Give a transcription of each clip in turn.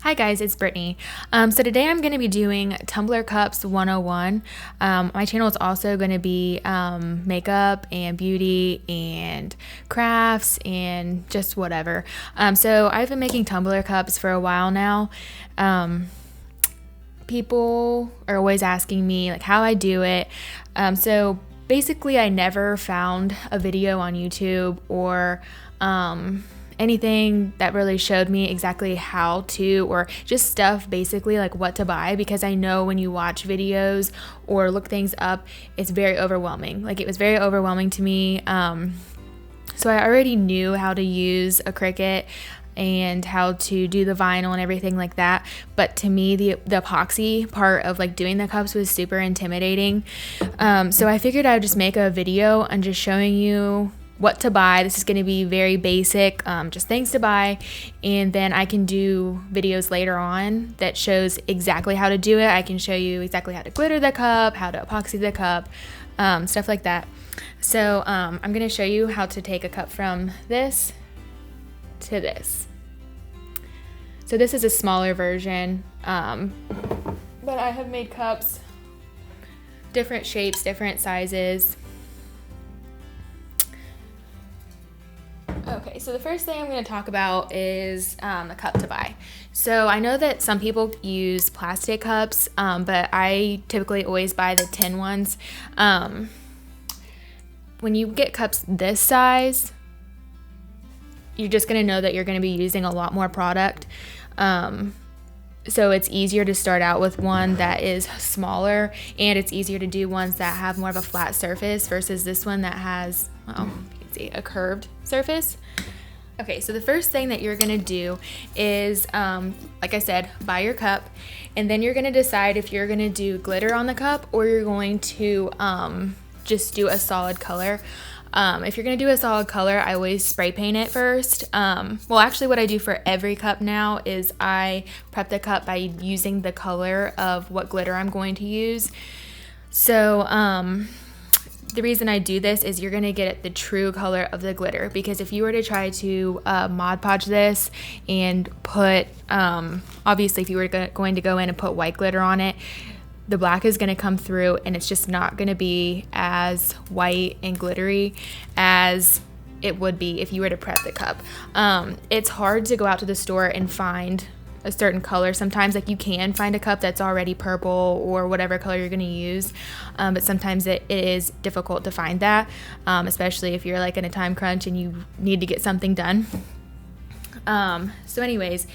Hi guys, it's Brittany. So today I'm going to be doing Tumbler Cups 101. My channel is also going to be makeup and beauty and crafts and just whatever. So I've been making tumbler cups for a while now. People are always asking me like how I do it. So basically I never found a video on YouTube or anything that really showed me exactly how to, or just stuff basically like what to buy, because I know when you watch videos or look things up, it's very overwhelming. Like it was very overwhelming to me. So I already knew how to use a Cricut and how to do the vinyl and everything like that, but to me the epoxy part of like doing the cups was super intimidating. So I figured I would just make a video and just showing you what to buy. This is going to be very basic, just things to buy, and then I can do videos later on that shows exactly how to do it. I can show you exactly how to glitter the cup, how to epoxy the cup, stuff like that. So I'm going to show you how to take a cup from this to this. So this is a smaller version, but I have made cups different shapes, different sizes. Okay, so the first thing I'm going to talk about is the cup to buy. So I know that some people use plastic cups, but I typically always buy the tin ones. When you get cups this size, you're just going to know that you're going to be using a lot more product. So it's easier to start out with one that is smaller, and it's easier to do ones that have more of a flat surface versus this one that has, well, a curved surface. Okay, so the first thing that you're gonna do is, like I said, buy your cup, and then you're gonna decide if you're gonna do glitter on the cup or you're going to just do a solid color. If you're gonna do a solid color, I always spray paint it first. Well, actually what I do for every cup now is I prep the cup by using the color of what glitter I'm going to use. So the reason I do this is you're going to get the true color of the glitter, because if you were to try to Mod Podge this and put, obviously if you were going to go in and put white glitter on it, the black is going to come through and it's just not going to be as white and glittery as it would be if you were to prep the cup. It's hard to go out to the store and find a certain color. Sometimes like you can find a cup that's already purple or whatever color you're going to use, but sometimes it is difficult to find that, especially if you're like in a time crunch and you need to get something done. So anyways,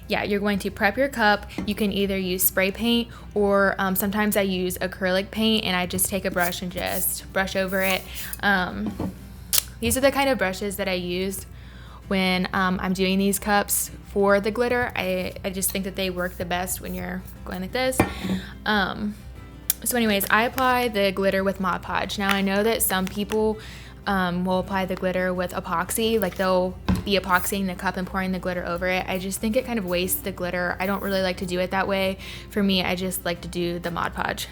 yeah, you're going to prep your cup. You can either use spray paint or sometimes I use acrylic paint, and I just take a brush and just brush over it. These are the kind of brushes that I use when I'm doing these cups for the glitter. I just think that they work the best when you're going like this. So anyways, I apply the glitter with Mod Podge. Now I know that some people will apply the glitter with epoxy, like they'll be epoxying the cup and pouring the glitter over it. I just think it kind of wastes the glitter. I don't really like to do it that way. For me, I just like to do the Mod Podge,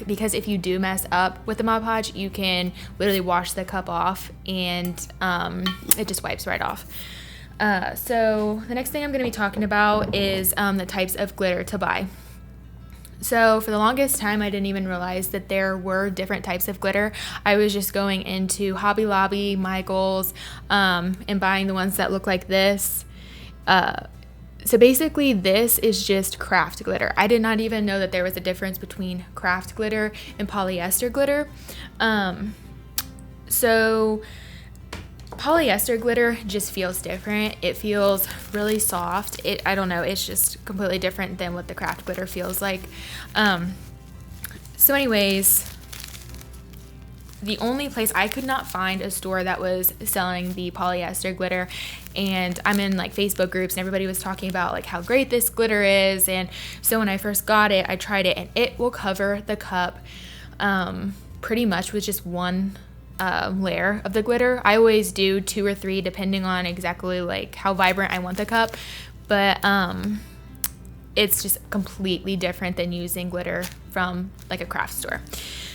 because if you do mess up with the Mod Podge, you can literally wash the cup off and it just wipes right off. So the next thing I'm going to be talking about is the types of glitter to buy. So for the longest time, I didn't even realize that there were different types of glitter. I was just going into Hobby Lobby, Michael's, and buying the ones that look like this. So basically this is just craft glitter. I did not even know that there was a difference between craft glitter and polyester glitter. So polyester glitter just feels different. It feels really soft. I don't know, it's just completely different than what the craft glitter feels like. So anyways, the only place I could not find a store that was selling the polyester glitter, and I'm in like Facebook groups and everybody was talking about like how great this glitter is, and so when I first got it, I tried it and it will cover the cup pretty much with just one layer of the glitter. I always do 2 or 3 depending on exactly like how vibrant I want the cup, but it's just completely different than using glitter from like a craft store.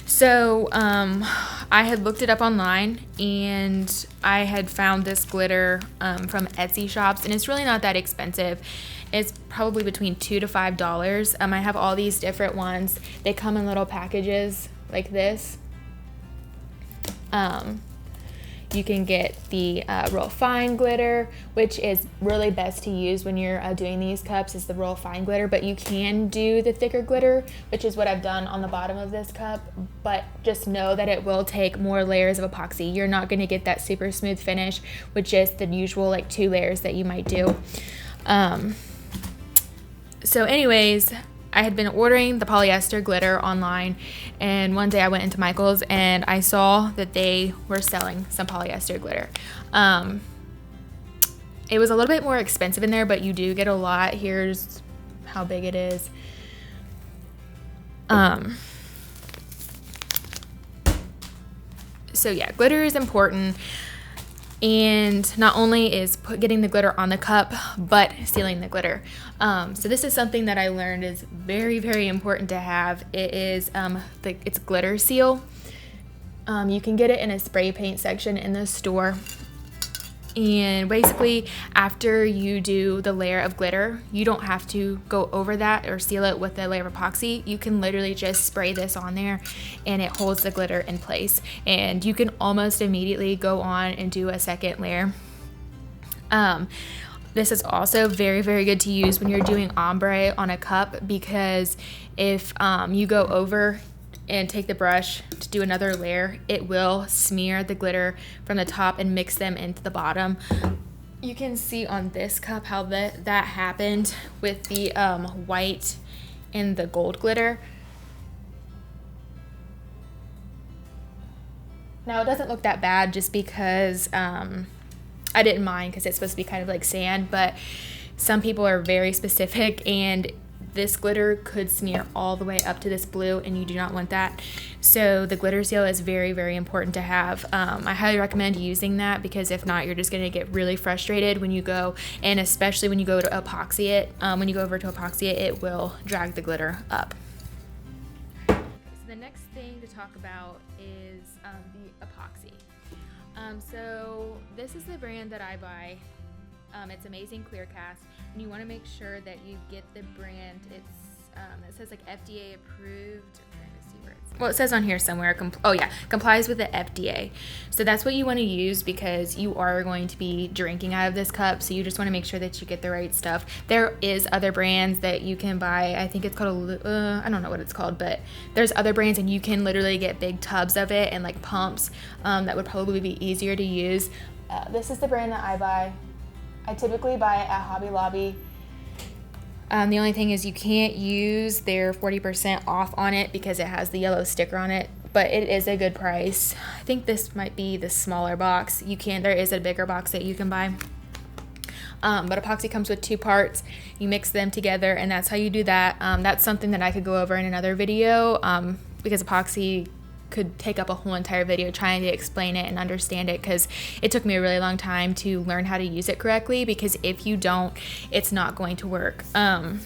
So I had looked it up online and I had found this glitter from Etsy shops, and it's really not that expensive. It's probably between $2 to $5. I have all these different ones. They come in little packages like this. You can get the real fine glitter, which is really best to use when you're doing these cups, is the real fine glitter, but you can do the thicker glitter, which is what I've done on the bottom of this cup, but just know that it will take more layers of epoxy. You're not going to get that super smooth finish with just the usual like 2 layers that you might do. So anyways, I had been ordering the polyester glitter online, and one day I went into Michael's and I saw that they were selling some polyester glitter. It was a little bit more expensive in there, but you do get a lot. Here's how big it is. So yeah, glitter is important. And not only is getting the glitter on the cup, but sealing the glitter. So this is something that I learned is very, very important to have. It is it's glitter seal. You can get it in a spray paint section in the store. And basically, after you do the layer of glitter, you don't have to go over that or seal it with a layer of epoxy. You can literally just spray this on there and it holds the glitter in place. And you can almost immediately go on and do a second layer. This is also very, very good to use when you're doing ombre on a cup, because if you go over and take the brush to do another layer, it will smear the glitter from the top and mix them into the bottom. You can see on this cup how that happened with the white and the gold glitter. Now it doesn't look that bad just because I didn't mind, because it's supposed to be kind of like sand, but some people are very specific, and this glitter could smear all the way up to this blue, and you do not want that. So the glitter seal is very, very important to have. I highly recommend using that, because if not, you're just going to get really frustrated when you go, and especially when you go to epoxy it. When you go over to epoxy it, it will drag the glitter up. So the next thing to talk about is the epoxy. So this is the brand that I buy. It's Amazing Clear Cast, and you want to make sure that you get the brand. It says like FDA approved. I'm trying to see where it's. Well, it says on here somewhere. Complies with the FDA. So that's what you want to use, because you are going to be drinking out of this cup. So you just want to make sure that you get the right stuff. There is other brands that you can buy. I think it's called I don't know what it's called, but there's other brands, and you can literally get big tubs of it and like pumps. That would probably be easier to use. This is the brand that I buy. I typically buy it at Hobby Lobby. The only thing is you can't use their 40% off on it because it has the yellow sticker on it, but it is a good price. I think this might be the smaller box. There is a bigger box that you can buy. But epoxy comes with 2 parts. You mix them together, and that's how you do that. That's something that I could go over in another video, because epoxy could take up a whole entire video trying to explain it and understand it, because it took me a really long time to learn how to use it correctly, because if you don't, it's not going to work. And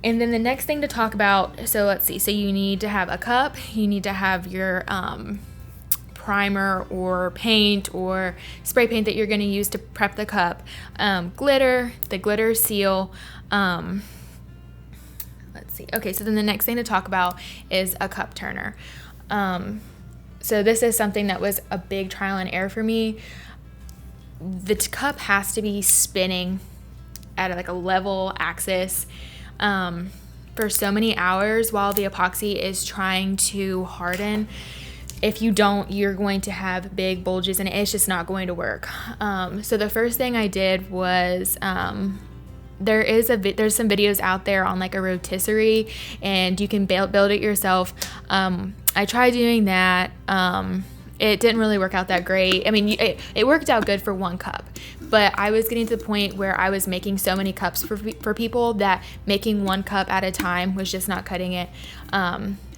then the next thing to talk about, so let's see, so you need to have a cup, you need to have your primer or paint or spray paint that you're going to use to prep the cup, glitter, the glitter seal. Let's see. Okay, so then the next thing to talk about is a cup turner. So this is something that was a big trial and error for me. The cup has to be spinning at like a level axis for so many hours while the epoxy is trying to harden. If you don't, you're going to have big bulges, and it's just not going to work. So the first thing I did was there's some videos out there on like a rotisserie, and you can build it yourself. I tried doing that. It didn't really work out that great. I mean, it worked out good for 1 cup, but I was getting to the point where I was making so many cups for people that making 1 cup at a time was just not cutting it.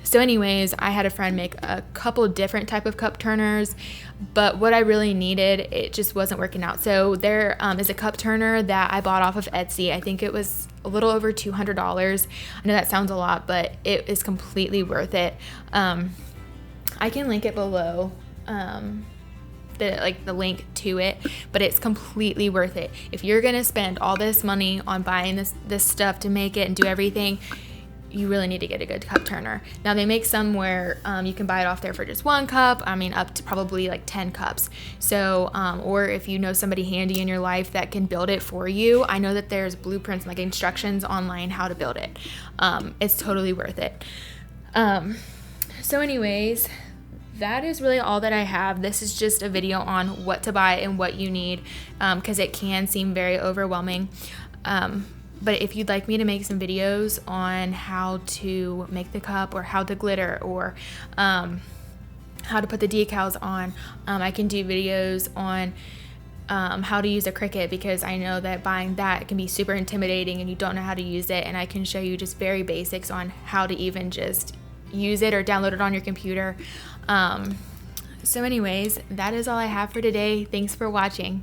So anyways, I had a friend make a couple different type of cup turners, but what I really needed, it just wasn't working out. So there is a cup turner that I bought off of Etsy. I think it was a little over $200. I know that sounds a lot, but it is completely worth it. I can link it below. the link to it, but it's completely worth it. If you're gonna spend all this money on buying this stuff to make it and do everything, you really need to get a good cup turner. Now they make some where you can buy it off there for just 1 cup. I mean, up to probably like 10 cups. So, or if you know somebody handy in your life that can build it for you, I know that there's blueprints and like instructions online how to build it. It's totally worth it. So anyways, that is really all that I have. This is just a video on what to buy and what you need, because it can seem very overwhelming. But if you'd like me to make some videos on how to make the cup or how to glitter or how to put the decals on, I can do videos on how to use a Cricut, because I know that buying that can be super intimidating and you don't know how to use it, and I can show you just very basics on how to even just use it or download it on your computer. So anyways, that is all I have for today. Thanks for watching.